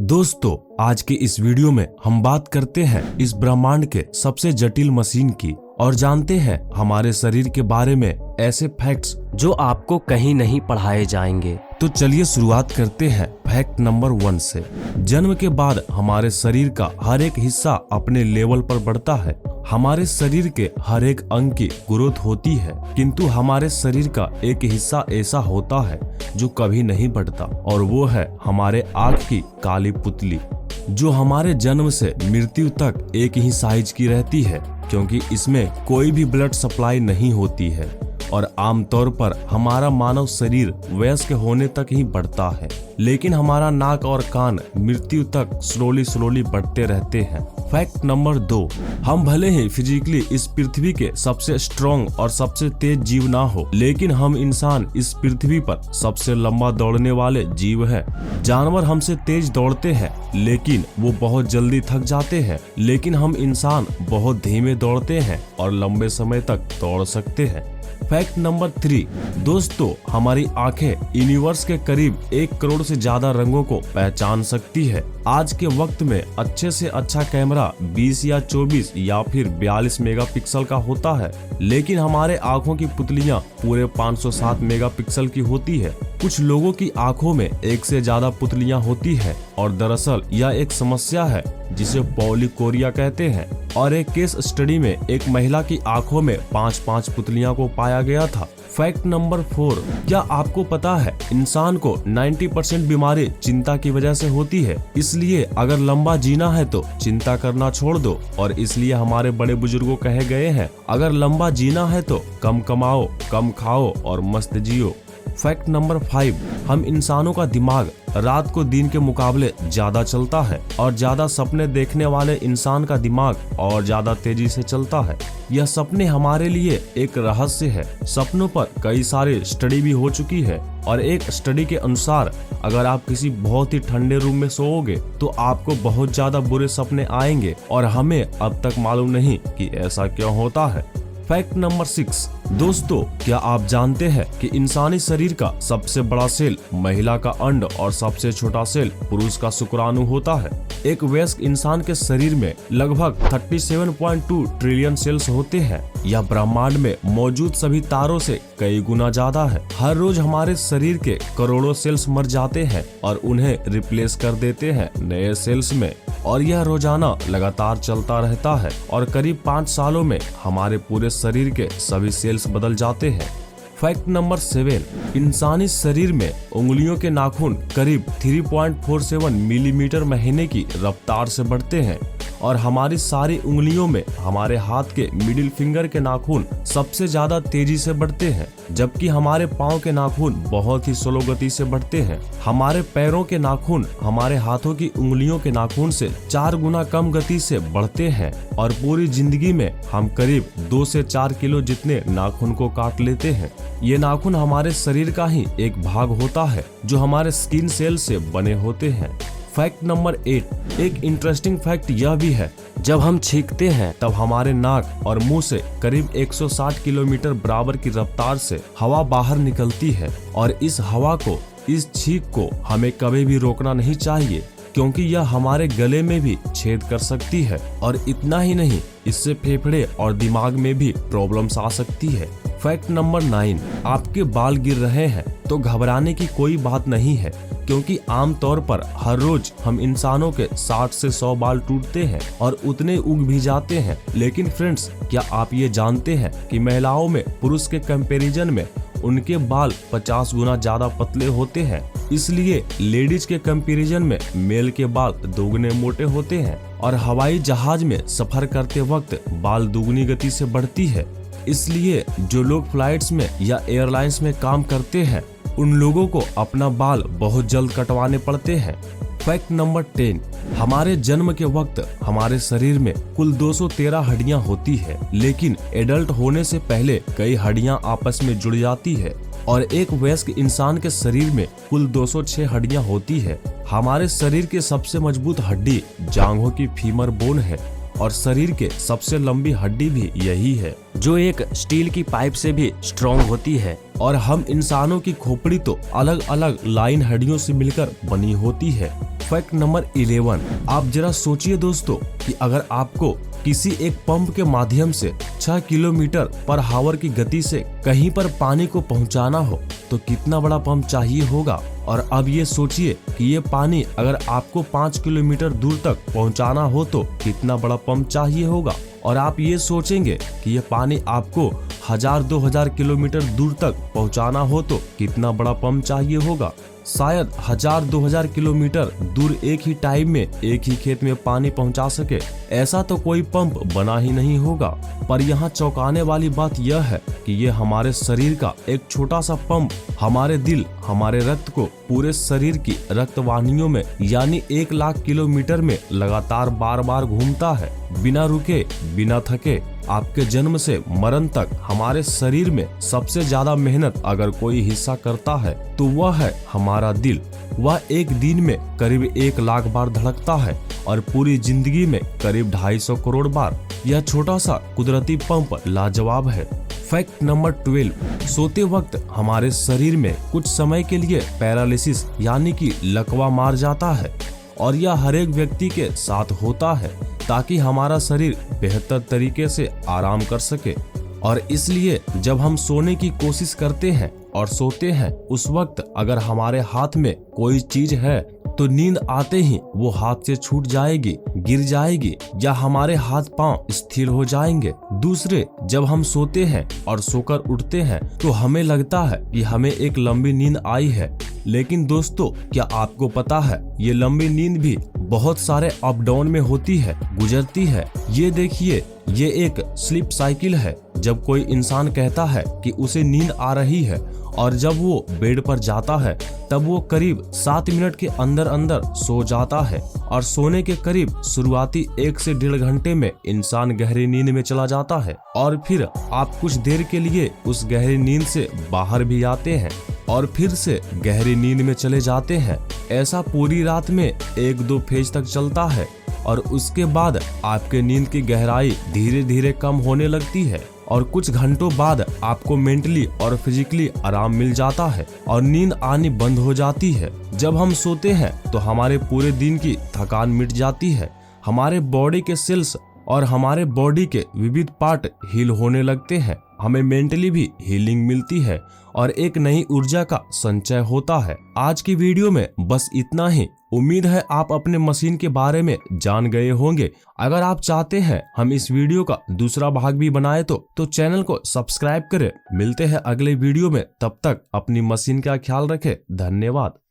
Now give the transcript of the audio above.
दोस्तों, आज के इस वीडियो में हम बात करते हैं इस ब्रह्मांड के सबसे जटिल मशीन की और जानते हैं हमारे शरीर के बारे में ऐसे फैक्ट्स जो आपको कहीं नहीं पढ़ाए जाएंगे। तो चलिए शुरुआत करते हैं फैक्ट नंबर 1 से। जन्म के बाद हमारे शरीर का हर एक हिस्सा अपने लेवल पर बढ़ता है। हमारे शरीर के हर एक अंग की ग्रोथ होती है, किंतु हमारे शरीर का एक हिस्सा ऐसा होता है जो कभी नहीं बढ़ता, और वो है हमारे आँख की काली पुतली, जो हमारे जन्म से मृत्यु तक एक ही साइज की रहती है, क्योंकि इसमें कोई भी ब्लड सप्लाई नहीं होती है। और आमतौर पर हमारा मानव शरीर वयस्क होने तक ही बढ़ता है, लेकिन हमारा नाक और कान मृत्यु तक स्लोली बढ़ते रहते हैं। फैक्ट नंबर 2, हम भले ही फिजिकली इस पृथ्वी के सबसे स्ट्रॉन्ग और सबसे तेज जीव ना हो, लेकिन हम इंसान इस पृथ्वी पर सबसे लंबा दौड़ने वाले जीव हैं। जानवर हमसे तेज दौड़ते हैं, लेकिन वो बहुत जल्दी थक जाते हैं, लेकिन हम इंसान बहुत धीमे दौड़ते हैं और लंबे समय तक दौड़ सकते हैं। फैक्ट नंबर 3, दोस्तों, हमारी आंखें यूनिवर्स के करीब 1 करोड़ से ज्यादा रंगों को पहचान सकती है। आज के वक्त में अच्छे से अच्छा कैमरा 20 या 24 या फिर 42 मेगापिक्सल का होता है, लेकिन हमारे आंखों की पुतलियां पूरे 507 मेगापिक्सल की होती है। कुछ लोगों की आंखों में एक से ज्यादा पुतलियां होती है, और दरअसल यह एक समस्या है जिसे पॉलीकोरिया कहते हैं। और एक केस स्टडी में एक महिला की आंखों में 5 पुतलियां को पाया गया था। फैक्ट नंबर 4, क्या आपको पता है इंसान को 90% बीमारी चिंता की वजह से होती है। इसलिए अगर लंबा जीना है तो चिंता करना छोड़ दो, और इसलिए हमारे बड़े बुजुर्गों कहे गए हैं, अगर लंबा जीना है तो कम कमाओ, कम खाओ और मस्त जियो। फैक्ट नंबर 5, हम इंसानों का दिमाग रात को दिन के मुकाबले ज्यादा चलता है, और ज्यादा सपने देखने वाले इंसान का दिमाग और ज्यादा तेजी से चलता है। यह सपने हमारे लिए एक रहस्य है। सपनों पर कई सारी स्टडी भी हो चुकी है, और एक स्टडी के अनुसार अगर आप किसी बहुत ही ठंडे रूम में सोओगे तो आपको बहुत ज्यादा बुरे सपने आएंगे, और हमें अब तक मालूम नहीं कि ऐसा क्यों होता है। फैक्ट नंबर 6, दोस्तों, क्या आप जानते हैं कि इंसानी शरीर का सबसे बड़ा सेल महिला का अंड और सबसे छोटा सेल पुरुष का शुक्राणु होता है। एक वयस्क इंसान के शरीर में लगभग 37.2 ट्रिलियन सेल्स होते हैं। यह ब्रह्मांड में मौजूद सभी तारों से कई गुना ज्यादा है। हर रोज हमारे शरीर के करोड़ों सेल्स मर जाते हैं और उन्हें रिप्लेस कर देते हैं नए सेल्स में, और यह रोजाना लगातार चलता रहता है, और करीब 5 सालों में हमारे पूरे शरीर के सभी सेल्स बदल जाते हैं। फैक्ट नंबर 7, इंसानी शरीर में उंगलियों के नाखून करीब 3.47 मिलीमीटर महीने की रफ्तार से बढ़ते हैं, और हमारी सारी उंगलियों में हमारे हाथ के मिडिल फिंगर के नाखून सबसे ज्यादा तेजी से बढ़ते हैं, जबकि हमारे पाँव के नाखून बहुत ही स्लो गति से बढ़ते हैं। हमारे पैरों के नाखून हमारे हाथों की उंगलियों के नाखून से 4 गुना कम गति से बढ़ते हैं, और पूरी जिंदगी में हम करीब 2 से 4 किलो जितने नाखून को काट लेते हैं। ये नाखून हमारे शरीर का ही एक भाग होता है जो हमारे स्किन सेल से बने होते हैं। फैक्ट नंबर 8, एक इंटरेस्टिंग फैक्ट यह भी है, जब हम छींकते हैं तब हमारे नाक और मुंह से करीब 160 किलोमीटर बराबर की रफ्तार से हवा बाहर निकलती है, और इस हवा को, इस छींक को हमें कभी भी रोकना नहीं चाहिए, क्योंकि यह हमारे गले में भी छेद कर सकती है। और इतना ही नहीं, इससे फेफड़े और दिमाग में भी प्रॉब्लम्स आ सकती है। फैक्ट नंबर 9, आपके बाल गिर रहे हैं तो घबराने की कोई बात नहीं है, क्योंकि आमतौर पर हर रोज हम इंसानों के 60 से 100 बाल टूटते हैं और उतने उग भी जाते हैं। लेकिन फ्रेंड्स, क्या आप ये जानते हैं कि महिलाओं में पुरुष के कंपैरिजन में उनके बाल 50 गुना ज्यादा पतले होते हैं। इसलिए लेडीज के कंपैरिजन में मेल के बाल दोगुने मोटे होते हैं, और हवाई जहाज में सफर करते वक्त बाल दुगनी गति से बढ़ती है। इसलिए जो लोग फ्लाइट्स में या एयरलाइंस में काम करते हैं, उन लोगों को अपना बाल बहुत जल्द कटवाने पड़ते हैं। फैक्ट नंबर 10, हमारे जन्म के वक्त हमारे शरीर में कुल 213 हड्डियां होती है, लेकिन एडल्ट होने से पहले कई हड्डियां आपस में जुड़ जाती है, और एक वयस्क इंसान के शरीर में कुल 206 हड्डियां होती है। हमारे शरीर की सबसे मजबूत हड्डी जांघों की फीमर बोन है, और शरीर के सबसे लंबी हड्डी भी यही है, जो एक स्टील की पाइप से भी स्ट्रॉन्ग होती है। और हम इंसानों की खोपड़ी तो अलग अलग लाइन हड्डियों से मिलकर बनी होती है। फैक्ट नंबर 11, आप जरा सोचिए दोस्तों कि अगर आपको किसी एक पंप के माध्यम से 6 किलोमीटर पर आवर की गति से कहीं पर पानी को पहुंचाना हो तो कितना बड़ा पंप चाहिए होगा। और अब ये सोचिए कि ये पानी अगर आपको 5 किलोमीटर दूर तक पहुंचाना हो तो कितना बड़ा पंप चाहिए होगा। और आप ये सोचेंगे कि ये पानी आपको 1000-2000 किलोमीटर दूर तक पहुंचाना हो तो कितना बड़ा पंप चाहिए होगा। शायद 1000-2000 किलोमीटर दूर एक ही टाइम में एक ही खेत में पानी पहुंचा सके, ऐसा तो कोई पंप बना ही नहीं होगा। पर यहाँ चौंकाने वाली बात यह है कि ये हमारे शरीर का एक छोटा सा पंप हमारे दिल, हमारे रक्त को पूरे शरीर की रक्तवाहिनियों में यानी 1 लाख किलोमीटर में लगातार बार बार घूमता है, बिना रुके, बिना थके। आपके जन्म से मरण तक हमारे शरीर में सबसे ज्यादा मेहनत अगर कोई हिस्सा करता है तो वह है हमारा दिल। वह एक दिन में करीब 1 लाख बार धड़कता है और पूरी जिंदगी में करीब 250 करोड़ बार। यह छोटा सा कुदरती पंप लाजवाब है। फैक्ट नंबर 12, सोते वक्त हमारे शरीर में कुछ समय के लिए पैरालिसिस यानी कि लकवा मार जाता है और यह हर एक व्यक्ति के साथ होता है ताकि हमारा शरीर बेहतर तरीके से आराम कर सके। और इसलिए जब हम सोने की कोशिश करते हैं और सोते हैं उस वक्त अगर हमारे हाथ में कोई चीज है तो नींद आते ही वो हाथ से छूट जाएगी, गिर जाएगी या हमारे हाथ पांव स्थिर हो जाएंगे। दूसरे, जब हम सोते हैं और सोकर उठते हैं तो हमें लगता है कि हमें एक लंबी नींद आई है, लेकिन दोस्तों क्या आपको पता है ये लंबी नींद भी बहुत सारे अप डाउन में होती है, गुजरती है। ये देखिए, ये एक स्लीप साइकिल है। जब कोई इंसान कहता है कि उसे नींद आ रही है और जब वो बेड पर जाता है तब वो करीब 7 मिनट के अंदर अंदर सो जाता है और सोने के करीब शुरुआती 1 से 1.5 घंटे में इंसान गहरी नींद में चला जाता है और फिर आप कुछ देर के लिए उस गहरी नींद से बाहर भी आते हैं और फिर से गहरी नींद में चले जाते हैं। ऐसा पूरी रात में 1-2 फेज तक चलता है और उसके बाद आपके नींद की गहराई धीरे धीरे कम होने लगती है और कुछ घंटों बाद आपको मेंटली और फिजिकली आराम मिल जाता है और नींद आनी बंद हो जाती है। जब हम सोते हैं तो हमारे पूरे दिन की थकान मिट जाती है, हमारे बॉडी के सेल्स और हमारे बॉडी के विविध पार्ट हील होने लगते हैं, हमें मेंटली भी हीलिंग मिलती है और एक नई ऊर्जा का संचय होता है। आज की वीडियो में बस इतना ही। उम्मीद है आप अपने मशीन के बारे में जान गए होंगे। अगर आप चाहते हैं हम इस वीडियो का दूसरा भाग भी बनाए तो चैनल को सब्सक्राइब करें। मिलते हैं अगले वीडियो में, तब तक अपनी मशीन का ख्याल रखें। धन्यवाद।